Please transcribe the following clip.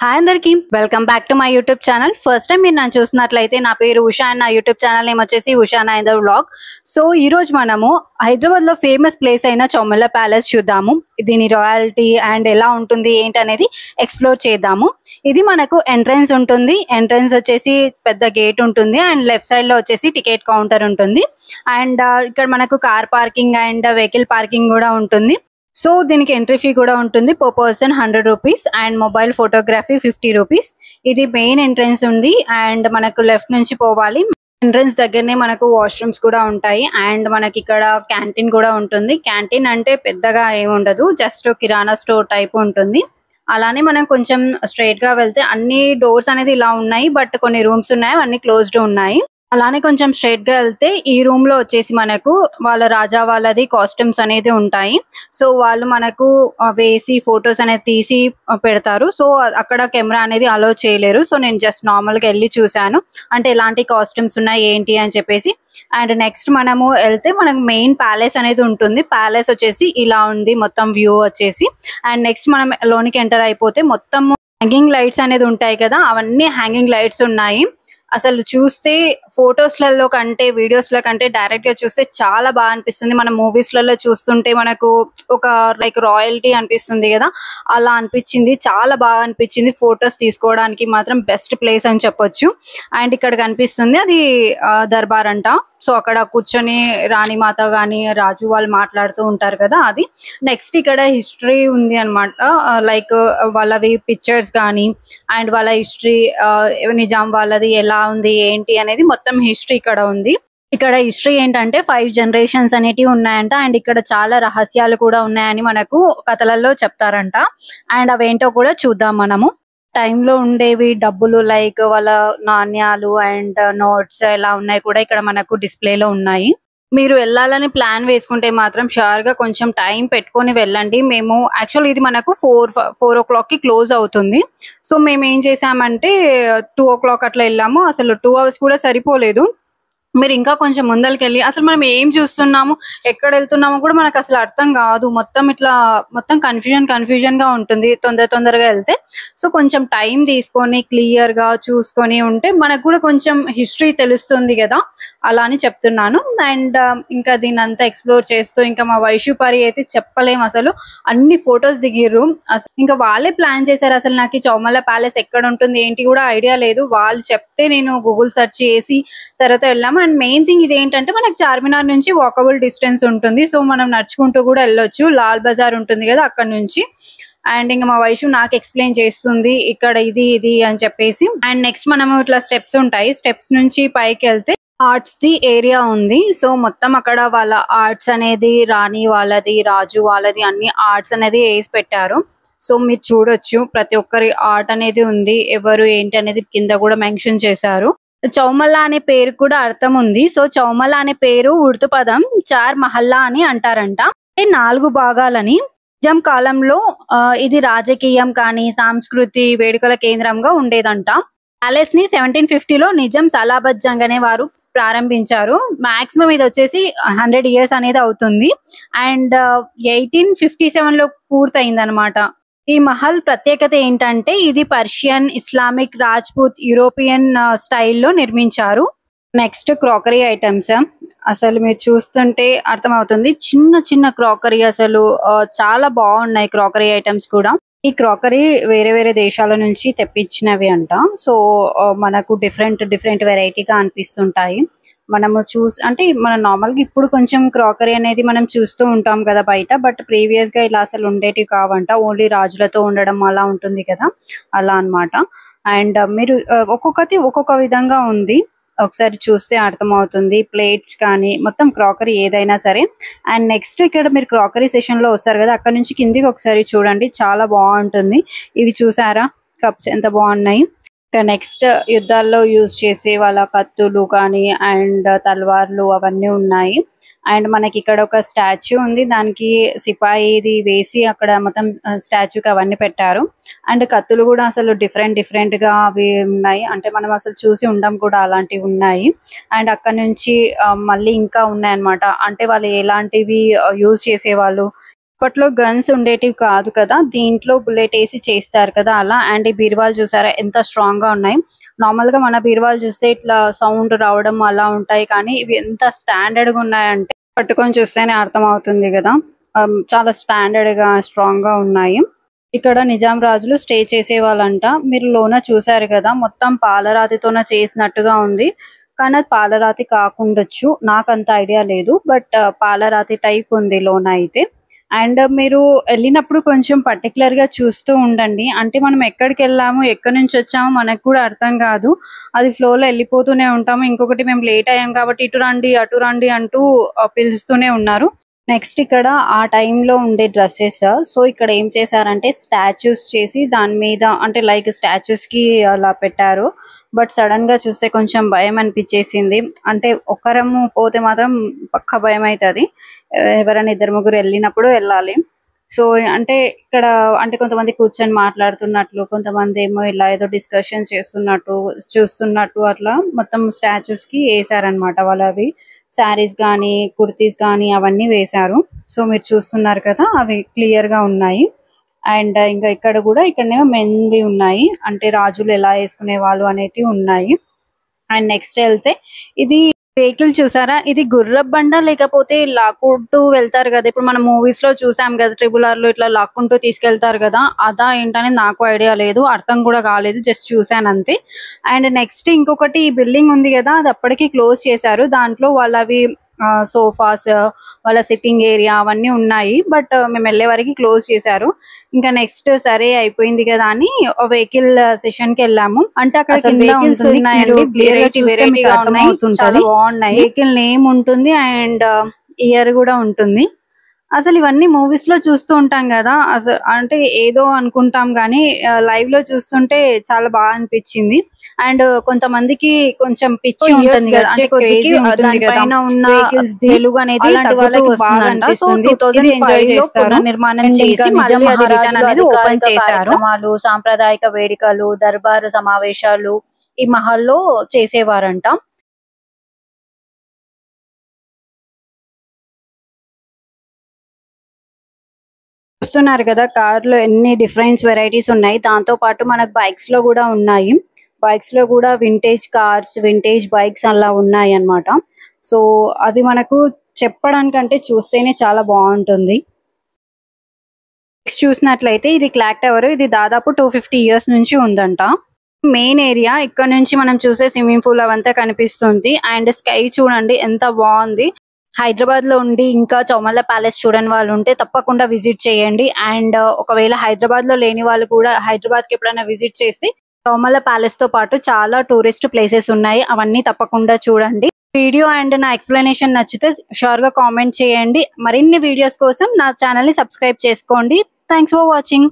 Hi అందరికి welcome back to my YouTube channel. First time మీరు నన్ను చూస్తున్నట్లయితే నా పేరు ఉషా అండ్ నా యూట్యూబ్ ఛానల్ నేమ్ వచ్చేసి ఉషా నైందర్ వ్లాగ్. సో ఈ రోజు మనము హైదరాబాద్ లో ఫేమస్ ప్లేస్ అయిన చౌమల్ల ప్యాలెస్ చూద్దాము. దీని రాయల్టీ అండ్ ఎలా ఉంటుంది ఏంటి అనేది ఎక్స్ప్లోర్ చేద్దాము. ఇది మనకు ఎంట్రన్స్ ఉంటుంది. ఎంట్రన్స్ వచ్చేసి పెద్ద గేట్ ఉంటుంది అండ్ లెఫ్ట్ సైడ్ లో వచ్చేసి టికెట్ కౌంటర్ ఉంటుంది. అండ్ ఇక్కడ మనకు car parking and vehicle parking కూడా ఉంటుంది. సో దీనికి ఎంట్రీ ఫీ కూడా ఉంటుంది. Per person 100 rupees and mobile photography 50 rupees. ఇది మెయిన్ ఎంట్రన్స్ ఉంది అండ్ మనకు లెఫ్ట్ నుంచి పోవాలి. ఎంట్రన్స్ దగ్గరనే మనకు వాష్రూమ్స్ కూడా ఉంటాయి అండ్ మనకి ఇక్కడ క్యాంటీన్ కూడా ఉంటుంది. క్యాంటీన్ అంటే పెద్దగా ఏమి ఉండదు, జస్ట్ కిరాణా స్టోర్ టైప్ ఉంటుంది. అలానే మనం కొంచెం స్ట్రైట్ గా వెళ్తే అన్ని డోర్స్ అనేది ఇలా ఉన్నాయి, బట్ కొన్ని రూమ్స్ ఉన్నాయి అన్ని క్లోజ్డ్ ఉన్నాయి. అలానే కొంచెం స్ట్రైట్ గా వెళ్తే ఈ రూమ్ లో వచ్చేసి మనకు వాళ్ళ రాజా వాళ్ళది కాస్ట్యూమ్స్ అనేది ఉంటాయి. సో వాళ్ళు మనకు వేసి ఫొటోస్ అనేది తీసి పెడతారు. సో అక్కడ కెమెరా అనేది అలో చేయలేరు. సో నేను జస్ట్ నార్మల్ గా వెళ్ళి చూసాను అంటే ఎలాంటి కాస్ట్యూమ్స్ ఉన్నాయి ఏంటి అని చెప్పేసి. అండ్ నెక్స్ట్ మనము వెళ్తే మనకు మెయిన్ ప్యాలెస్ అనేది ఉంటుంది. ప్యాలెస్ వచ్చేసి ఇలా ఉంది మొత్తం వ్యూ వచ్చేసి. అండ్ నెక్స్ట్ మనం లోనికి ఎంటర్ అయిపోతే మొత్తం హ్యాంగింగ్ లైట్స్ అనేది ఉంటాయి కదా, అవన్నీ హ్యాంగింగ్ లైట్స్ ఉన్నాయి. అసలు చూస్తే ఫొటోస్లలో కంటే వీడియోస్ల కంటే డైరెక్ట్ గా చూస్తే చాలా బాగా అనిపిస్తుంది. మన మూవీస్లలో చూస్తుంటే మనకు ఒక లైక్ రాయల్టీ అనిపిస్తుంది కదా, అలా అనిపించింది. చాలా బాగా అనిపించింది. ఫొటోస్ తీసుకోవడానికి మాత్రం బెస్ట్ ప్లేస్ అని చెప్పొచ్చు. అండ్ ఇక్కడ కనిపిస్తుంది అది దర్బార్ అంట. సో అక్కడ కూర్చొని రాణిమాత గాని రాజు వాళ్ళు మాట్లాడుతూ ఉంటారు కదా అది. నెక్స్ట్ ఇక్కడ హిస్టరీ ఉంది అనమాట, లైక్ వాళ్ళవి పిక్చర్స్ కానీ అండ్ వాళ్ళ హిస్టరీ నిజాం వాళ్ళది ఎలా ఉంది ఏంటి అనేది మొత్తం హిస్టరీ ఇక్కడ ఉంది. ఇక్కడ హిస్టరీ ఏంటంటే 5 జనరేషన్స్ అనేటివి ఉన్నాయంట అండ్ ఇక్కడ చాలా రహస్యాలు కూడా ఉన్నాయని మనకు కథలలో చెప్తారంట. అండ్ అవేంటో కూడా చూద్దాం మనము. టైంలో ఉండేవి డబ్బులు లైక్ వాళ్ళ నాణ్యాలు అండ్ నోట్స్ ఎలా ఉన్నాయి కూడా ఇక్కడ మనకు డిస్ప్లేలో ఉన్నాయి. మీరు వెళ్ళాలని ప్లాన్ వేసుకుంటే మాత్రం షూర్ గా కొంచెం టైం పెట్టుకొని వెళ్ళండి. మేము యాక్చువల్ ఇది మనకు 4 o'clock కి క్లోజ్ అవుతుంది. సో మేము ఏం చేసామంటే 2 o'clock అట్లా వెళ్ళాము. అసలు 2 hours కూడా సరిపోలేదు. మీరు ఇంకా కొంచెం ముందరికి వెళ్ళి అసలు మనం ఏం చూస్తున్నాము ఎక్కడ వెళ్తున్నామో కూడా మనకు అసలు అర్థం కాదు. మొత్తం కన్ఫ్యూజన్ గా ఉంటుంది తొందరగా వెళ్తే. సో కొంచెం టైం తీసుకొని క్లియర్ గా చూసుకొని ఉంటే మనకు కూడా కొంచెం హిస్టరీ తెలుస్తుంది కదా, అలా అని చెప్తున్నాను. అండ్ ఇంకా దీన్ని అంతా ఎక్స్ప్లోర్ చేస్తూ ఇంకా మా వైషుపరి అయితే చెప్పలేము, అసలు అన్ని ఫొటోస్ దిగిర్రు. ఇంకా వాళ్ళే ప్లాన్ చేశారు. అసలు నాకు ఈ చౌమల్ల ప్యాలెస్ ఎక్కడ ఉంటుంది ఏంటి కూడా ఐడియా లేదు. వాళ్ళు చెప్తే నేను గూగుల్ సెర్చ్ చేసి తర్వాత వెళ్ళాము. అండ్ మెయిన్ థింగ్ ఇది ఏంటంటే మనకి చార్మినార్ నుంచి వాకబుల్ డిస్టెన్స్ ఉంటుంది. సో మనం నడుచుకుంటూ కూడా వెళ్ళొచ్చు. లాల్ బజార్ ఉంటుంది కదా అక్కడ నుంచి. అండ్ ఇంకా మా వైషు నాకు ఎక్స్ప్లెయిన్ చేస్తుంది ఇక్కడ ఇది అని చెప్పేసి. అండ్ నెక్స్ట్ మనము ఇట్లా స్టెప్స్ ఉంటాయి, స్టెప్స్ నుంచి పైకి వెళ్తే ఆర్ట్స్ ది ఏరియా ఉంది. సో మొత్తం అక్కడ వాళ్ళ ఆర్ట్స్ అనేది రాణి వాళ్ళది రాజు వాళ్ళది అన్ని ఆర్ట్స్ అనేది వేసి పెట్టారు. సో మీరు చూడొచ్చు ప్రతి ఒక్కరి ఆర్ట్ అనేది ఉంది. ఎవరు ఏంటి అనేది కింద కూడా మెన్షన్ చేశారు. చౌమల్ల అనే పేరు కూడా అర్థం ఉంది. సో చౌమల్ల అనే పేరు ఉర్దూ పదం 4 మహల్లా అని అంటారంట, 4 భాగాలని. నిజాం కాలంలో ఇది రాజకీయం కానీ సాంస్కృతి వేడుకల కేంద్రంగా ఉండేదంట. ప్యాలెస్ ని 1750లో నిజాం సలాబత్ జంగ్ అనే వారు ప్రారంభించారు. మాక్సిమం ఇది వచ్చేసి 100 years అనేది అవుతుంది. అండ్ 1857 లో పూర్తయింది అనమాట. ఈ మహల్ ప్రత్యేకత ఏంటంటే ఇది పర్షియన్, ఇస్లామిక్, రాజ్పూత్, యూరోపియన్ స్టైల్లో నిర్మించారు. Next crockery items. అసలు మీరు చూస్తుంటే అర్థమవుతుంది, చిన్న క్రాకరీ అసలు చాలా బాగున్నాయి క్రాకరీ ఐటమ్స్ కూడా. ఈ క్రాకరీ వేరే దేశాల నుంచి తెప్పించినవి అంట. సో మనకు డిఫరెంట్ వెరైటీగా అనిపిస్తుంటాయి. మనము అంటే మన నార్మల్గా ఇప్పుడు కొంచెం క్రాకరీ అనేది మనం చూస్తూ ఉంటాం కదా బయట, బట్ ప్రీవియస్ గా ఇలా అసలు ఉండేటివి కావంట. ఓన్లీ రాజులతో ఉండడం అలా ఉంటుంది కదా, అలా అన్నమాట. అండ్ మీరు ఒక్కొక్కటి ఒక్కొక్క విధంగా ఉంది, ఒకసారి చూస్తే అర్థమవుతుంది. ప్లేట్స్ కానీ మొత్తం క్రాకరీ ఏదైనా సరే. అండ్ నెక్స్ట్ ఇక్కడ మీరు క్రాకరీ సెషన్ లో వస్తారు కదా, అక్కడ నుంచి కిందికి ఒకసారి చూడండి, చాలా బాగుంటుంది. ఇవి చూసారా కప్స్ ఎంత బాగున్నాయి. నెక్స్ట్ యుద్ధాల్లో యూజ్ చేసే వాళ్ళ కత్తులు కానీ అండ్ తల్వార్లు అవన్నీ ఉన్నాయి. అండ్ మనకి ఇక్కడ ఒక స్టాచ్యూ ఉంది, దానికి సిపాయిది వేసి అక్కడ మొత్తం స్టాచ్యూకి అవన్నీ పెట్టారు. అండ్ కత్తులు కూడా అసలు డిఫరెంట్ గా అవి ఉన్నాయి, అంటే మనం అసలు చూసి ఉండం కూడా అలాంటివి ఉన్నాయి. అండ్ అక్కడ నుంచి మళ్ళీ ఇంకా ఉన్నాయి అన్నమాట, అంటే వాళ్ళు ఎలాంటివి యూజ్ చేసేవాళ్ళు అప్పట్లో గన్స్ ఉండేటివి కాదు కదా, దీంట్లో బుల్లెట్ వేసి చేస్తారు కదా అలా. అండ్ ఈ బీరువాలు చూసారా ఎంత స్ట్రాంగ్ గా ఉన్నాయి. నార్మల్ గా మన బీరువాలు చూస్తే ఇట్లా సౌండ్ రావడం అలా ఉంటాయి, కానీ ఇవి ఎంత స్టాండర్డ్ గా ఉన్నాయంటే పట్టుకొని చూస్తేనే అర్థం అవుతుంది కదా. చాలా స్టాండర్డ్ గా స్ట్రాంగ్ గా ఉన్నాయి. ఇక్కడ నిజాం రాజులు స్టే చేసేవాళ్ళంట. మీరు లోన చూసారు కదా, మొత్తం పాలరాతితోన చేసినట్టుగా ఉంది, కానీ అది పాలరాతి కాకుండొచ్చు, నాకు అంత ఐడియా లేదు. బట్ పాలరాతి టైప్ ఉంది లోన అయితే. అండ్ మీరు వెళ్ళినప్పుడు కొంచెం పర్టికులర్ గా చూస్తూ ఉండండి. అంటే మనం ఎక్కడికి వెళ్ళాము, ఎక్కడి నుంచి వచ్చామో మనకు కూడా అర్థం కాదు. అది ఫ్లో లో వెళ్ళిపోతూనే ఉంటాము. ఇంకొకటి మేము లేట్ అయ్యాం కాబట్టి ఇటు రండి అటు రండి అంటూ పిలుస్తూనే ఉన్నారు. నెక్స్ట్ ఇక్కడ ఆ టైంలో ఉండే డ్రెస్సెస్. సో ఇక్కడ ఏం చేశారంటే స్టాచ్యూస్ చేసి దాని మీద అంటే లైక్ స్టాచ్యూస్ కి అలా పెట్టారు. బట్ సడన్ గా చూస్తే కొంచెం భయం అనిపించేసింది. అంటే ఒక్కరము పోతే మాత్రం పక్క భయం అవుతుంది. ఎవరైనా ఇద్దరు ముగ్గురు వెళ్ళినప్పుడు వెళ్ళాలి. సో అంటే ఇక్కడ అంటే కొంతమంది కూర్చొని మాట్లాడుతున్నట్లు, కొంతమంది ఏమో ఇలా ఏదో డిస్కషన్ చేస్తున్నట్టు చూస్తున్నట్టు అట్లా మొత్తం స్టాచ్యూస్ కి వేసారనమాట. వాళ్ళవి శారీస్ కానీ కుర్తీస్ కానీ అవన్నీ వేశారు. సో మీరు చూస్తున్నారు కదా, అవి క్లియర్ గా ఉన్నాయి. అండ్ ఇంకా ఇక్కడ కూడా ఇక్కడనేమో మెన్వి ఉన్నాయి, అంటే రాజులు ఎలా వేసుకునే వాళ్ళు అనేటివి ఉన్నాయి. అండ్ నెక్స్ట్ వెళ్తే ఇది వెహికల్ చూసారా, ఇది గుర్రపు బండ లేకపోతే లాక్కుంటూ వెళ్తారు కదా, ఇప్పుడు మనం మూవీస్ లో చూసాం కదా RRR లో ఇట్లా లాక్కుంటూ తీసుకెళ్తారు కదా, అదా ఏంటని నాకు ఐడియా లేదు, అర్థం కూడా కాలేదు, జస్ట్ చూసాను అంతే. అండ్ నెక్స్ట్ ఇంకొకటి ఈ బిల్డింగ్ ఉంది కదా, అది అప్పటికి క్లోజ్ చేశారు. దాంట్లో వాళ్ళవి సోఫాస్, వాళ్ళ సిట్టింగ్ ఏరియా అవన్నీ ఉన్నాయి. బట్ మేము వెళ్ళే వరకు క్లోజ్ చేశారు. ఇంకా నెక్స్ట్ సరే అయిపోయింది కదా అని వెహికల్ సెషన్ కి వెళ్ళాము. అంటే అక్కడ వెహికల్స్ ఉన్నాయండి, వెరైటీగా ఉన్నాయి, చాలా బాగున్నాయి. వెహికల్ నేమ్ ఉంటుంది అండ్ ఇయర్ కూడా ఉంటుంది. అసలు ఇవన్నీ మూవీస్ లో చూస్తూ ఉంటాం కదా, అసలు అంటే ఏదో అనుకుంటాం కానీ లైవ్ లో చూస్తుంటే చాలా బాగా అనిపించింది. అండ్ కొంతమందికి కొంచెం పిచ్చి ఉంటుంది కదా, అంటే దానిపైన ఉన్న వెలుగు అనేది నిర్మాణం చేసి ఓపెన్ చేశారు. సాంప్రదాయక వేడుకలు, దర్బారు సమావేశాలు ఈ మహల్లో చేసేవారంట. చూస్తున్నారు కదా కార్ లో ఎన్ని డిఫరెంట్ వెరైటీస్ ఉన్నాయి. దాంతో పాటు మనకు బైక్స్ లో కూడా ఉన్నాయి. బైక్స్ లో కూడా వింటేజ్ కార్స్, వింటేజ్ బైక్స్ అలా ఉన్నాయి అన్నమాట. సో అది మనకు చెప్పడానికంటే చూస్తేనే చాలా బాగుంటుంది. చూసినట్లయితే ఇది క్లాక్ టవర్, ఇది దాదాపు 250 years నుంచి ఉందంట. మెయిన్ ఏరియా ఇక్కడ నుంచి మనం చూసే స్విమ్మింగ్ పూల్ అవంతా కనిపిస్తుంది. అండ్ స్కై చూడండి ఎంత బాగుంది. హైదరాబాద్ లో ఉండి ఇంకా చౌమల్ల ప్యాలెస్ చూడని వాళ్ళు ఉంటే తప్పకుండా విజిట్ చేయండి. అండ్ ఒకవేళ హైదరాబాద్ లో లేని వాళ్ళు కూడా హైదరాబాద్ కి ఎప్పుడైనా విజిట్ చేసి చౌమల్ల ప్యాలెస్ తో పాటు చాలా టూరిస్ట్ ప్లేసెస్ ఉన్నాయి, అవన్నీ తప్పకుండా చూడండి. వీడియో అండ్ నా ఎక్స్ప్లెనేషన్ నచ్చితే షూర్ గా కామెంట్ చేయండి. మరిన్ని వీడియోస్ కోసం నా ఛానల్ ని సబ్స్క్రైబ్ చేసుకోండి. Thanks for watching.